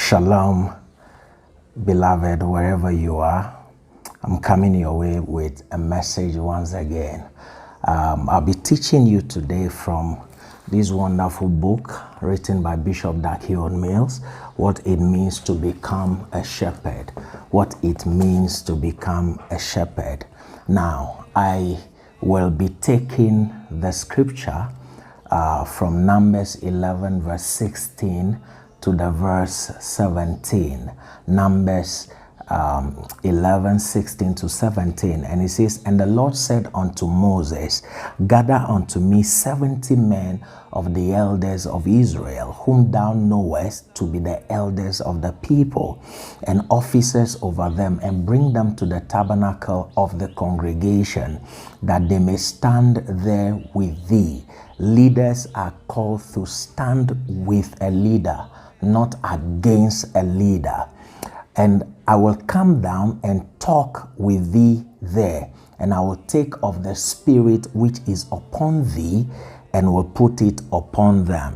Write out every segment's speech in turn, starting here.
Shalom, beloved, wherever you are. I'm coming your way with a message once again. I'll be teaching you today from this wonderful book written by Bishop Dakion Mills, what it means to become a shepherd. What it means to become a shepherd. Now, I will be taking the scripture from Numbers 11 verse 16 to the verse 17. Numbers 11, 16 to 17. And it says, "And the Lord said unto Moses, Gather unto me 70 men of the elders of Israel, whom thou knowest to be the elders of the people, and officers over them, and bring them to the tabernacle of the congregation, that they may stand there with thee. Leaders are called to stand with a leader, not against a leader. And I will come down and talk with thee there, and I will take of the spirit which is upon thee, and will put it upon them.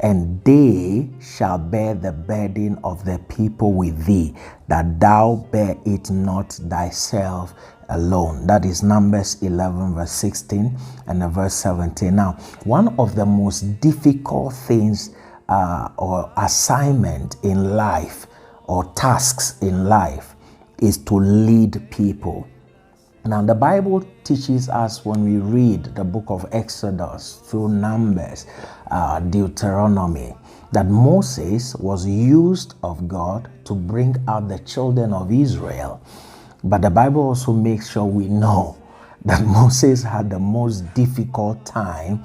And they shall bear the burden of the people with thee, that thou bear it not thyself alone." That is Numbers 11 verse 16 and verse 17. Now, one of the most difficult things or assignment in life or tasks in life is to lead people. Now, the Bible teaches us, when we read the book of Exodus through Numbers, Deuteronomy, that Moses was used of God to bring out the children of Israel. But the Bible also makes sure we know that Moses had the most difficult time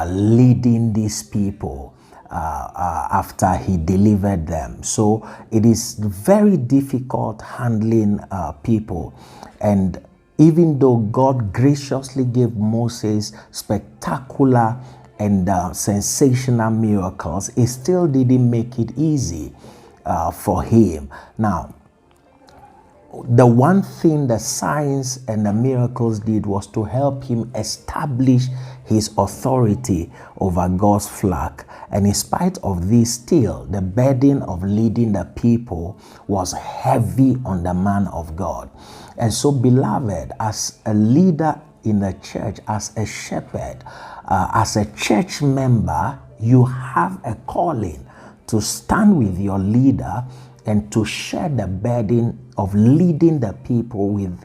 leading these people after he delivered them. So it is very difficult handling people. And even though God graciously gave Moses spectacular and sensational miracles, it still didn't make it easy for him. Now, the one thing the signs and the miracles did was to help him establish his authority over God's flock. And in spite of this, still the burden of leading the people was heavy on the man of God. And so, beloved, as a leader in the church, as a shepherd, as a church member, you have a calling to stand with your leader and to share the burden of leading the people with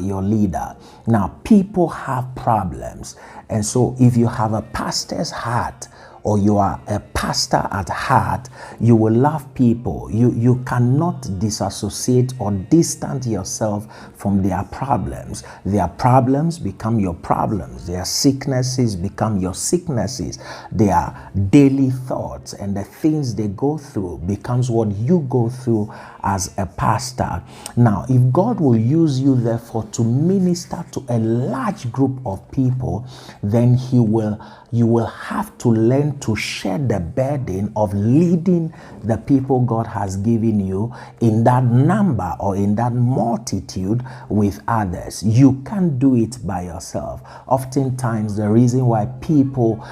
your leader. Now, people have problems. And so if you have a pastor's heart, or you are a pastor at heart, you will love people. You cannot disassociate or distance yourself from their problems. Their problems become your problems. Their sicknesses become your sicknesses. Their daily thoughts and the things they go through becomes what you go through as a pastor. Now, if God will use you, therefore, to minister to a large group of people, then you will have to learn to share the burden of leading the people God has given you in that number or in that multitude with others. You can't do it by yourself. Oftentimes, the reason why people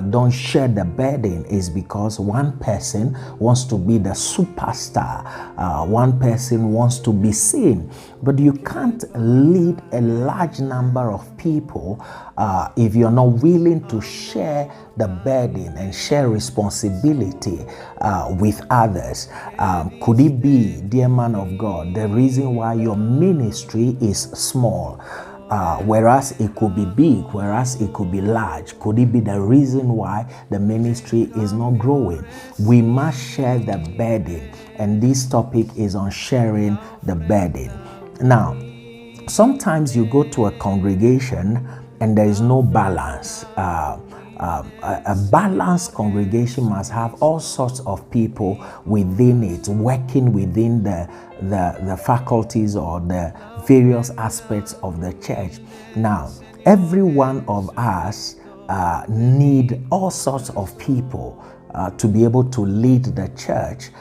don't share the burden is because one person wants to be the superstar. One person wants to be seen. But you can't lead a large number of people if you're not willing to share the burden and share responsibility with others. Could it be, dear man of God, the reason why your ministry is small? Whereas it could be big, whereas it could be large. Could it be the reason why the ministry is not growing? We must share the burden, and this topic is on sharing the burden. Now, sometimes you go to a congregation and there is no balance. A balanced congregation must have all sorts of people within it, working within the faculties or the various aspects of the church. Now, every one of us need all sorts of people to be able to lead the church.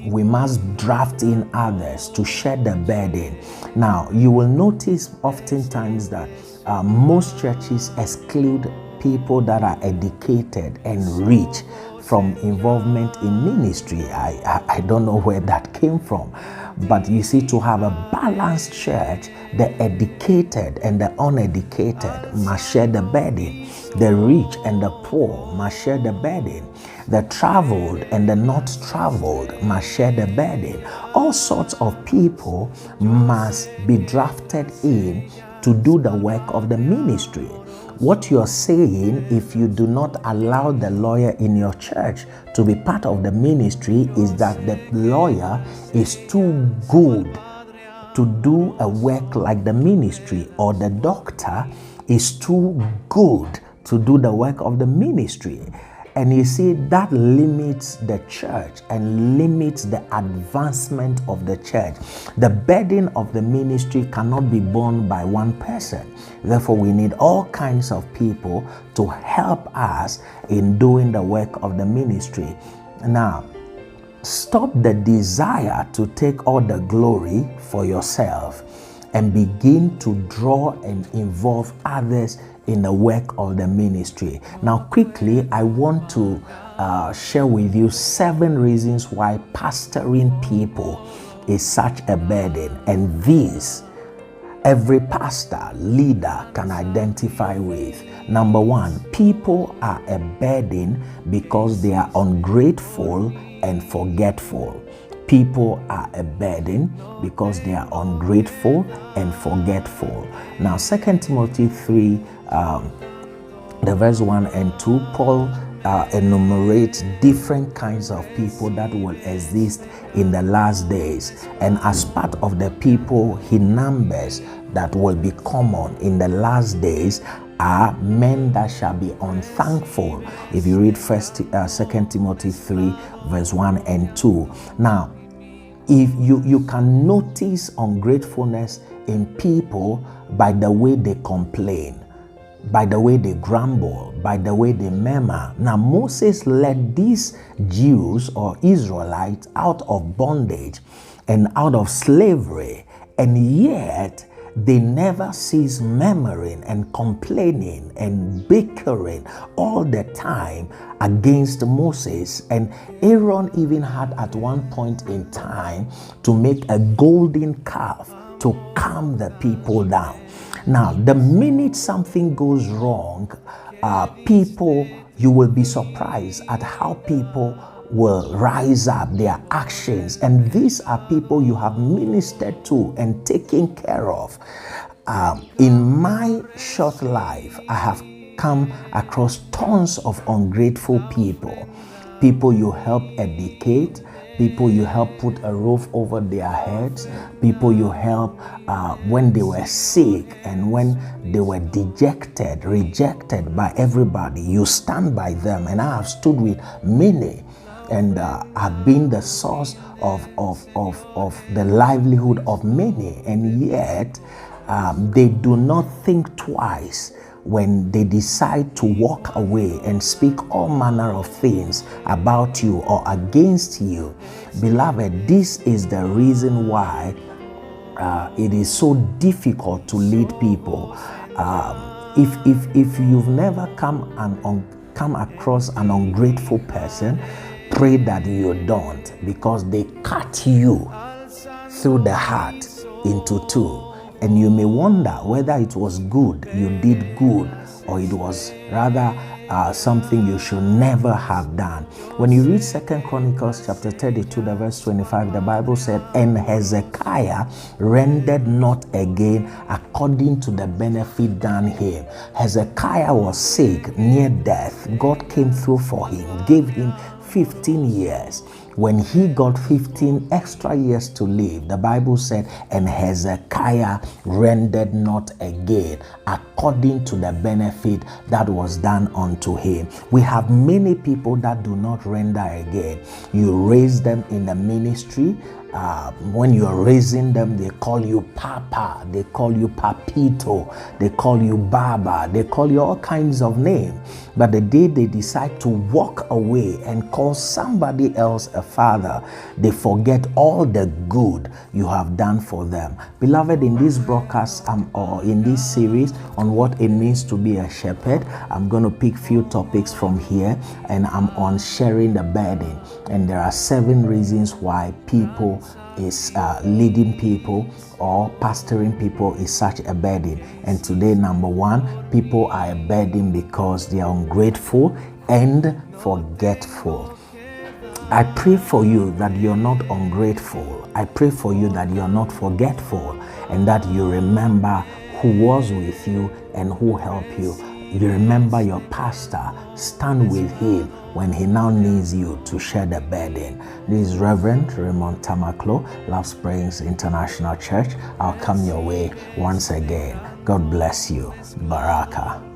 We must draft in others to share the burden. Now, you will notice oftentimes that most churches exclude people that are educated and rich from involvement in ministry. I don't know where that came from. But you see, to have a balanced church, the educated and the uneducated must share the burden. The rich and the poor must share the burden. The traveled and the not traveled must share the burden. All sorts of people must be drafted in to do the work of the ministry. What you're saying, if you do not allow the lawyer in your church to be part of the ministry, is that the lawyer is too good to do a work like the ministry, or the doctor is too good to do the work of the ministry. And you see, that limits the church and limits the advancement of the church. The burden of the ministry cannot be borne by one person. Therefore, we need all kinds of people to help us in doing the work of the ministry. Now, stop the desire to take all the glory for yourself and begin to draw and involve others in the work of the ministry. Now, quickly, I want to share with you 7 reasons why pastoring people is such a burden. And these, every pastor, leader can identify with. Number 1, people are a burden because they are ungrateful and forgetful. People are a burden because they are ungrateful and forgetful. Now, 2 Timothy 3, the verse 1 and 2, Paul enumerates different kinds of people that will exist in the last days. And as part of the people he numbers that will be common in the last days are men that shall be unthankful. If you read 2 Timothy 3, verse 1 and 2. Now, if you can notice ungratefulness in people by the way they complain, by the way they grumble, by the way they murmur. Now, Moses led these Jews or Israelites out of bondage and out of slavery, and yet they never cease murmuring and complaining and bickering all the time against Moses. And Aaron even had at one point in time to make a golden calf to calm the people down. Now, the minute something goes wrong, people, you will be surprised at how people will rise up, their actions. And these are people you have ministered to and taken care of. In my short life, I have come across tons of ungrateful people. People you help educate, people you help put a roof over their heads, people you help when they were sick and when they were dejected, rejected by everybody. You stand by them, and I have stood with many and have been the source of the livelihood of many, and yet they do not think twice when they decide to walk away and speak all manner of things about you or against you. Beloved, this is the reason why it is so difficult to lead people. If you've never come across an ungrateful person, pray that you don't, because they cut you through the heart into two. And you may wonder whether it was good, you did good, or it was rather something you should never have done. When you read 2 Chronicles chapter 32, the verse 25, the Bible said, "And Hezekiah rendered not again according to the benefit done him." Hezekiah was sick, near death. God came through for him, gave him 15 years. When he got 15 extra years to live, the Bible said, "And Hezekiah rendered not again according to the benefit that was done unto him." We have many people that do not render again. You raise them in the ministry. When you're raising them, they call you Papa, they call you Papito, they call you Baba, they call you all kinds of names. But the day they decide to walk away and call call somebody else a father, they forget all the good you have done for them. Beloved, in this broadcast or in this series on what it means to be a shepherd, I'm going to pick few topics from here, and I'm on sharing the burden. And there are 7 reasons why people is leading people or pastoring people is such a burden. And today, number 1, people are a burden because they are ungrateful and forgetful. I pray for you that you're not ungrateful. I pray for you that you're not forgetful, and that you remember who was with you and who helped you. You remember your pastor. Stand with him when he now needs you to share the burden. This is Reverend Raymond Tamakloe, Love Springs International Church. I'll come your way once again. God bless you. Baraka.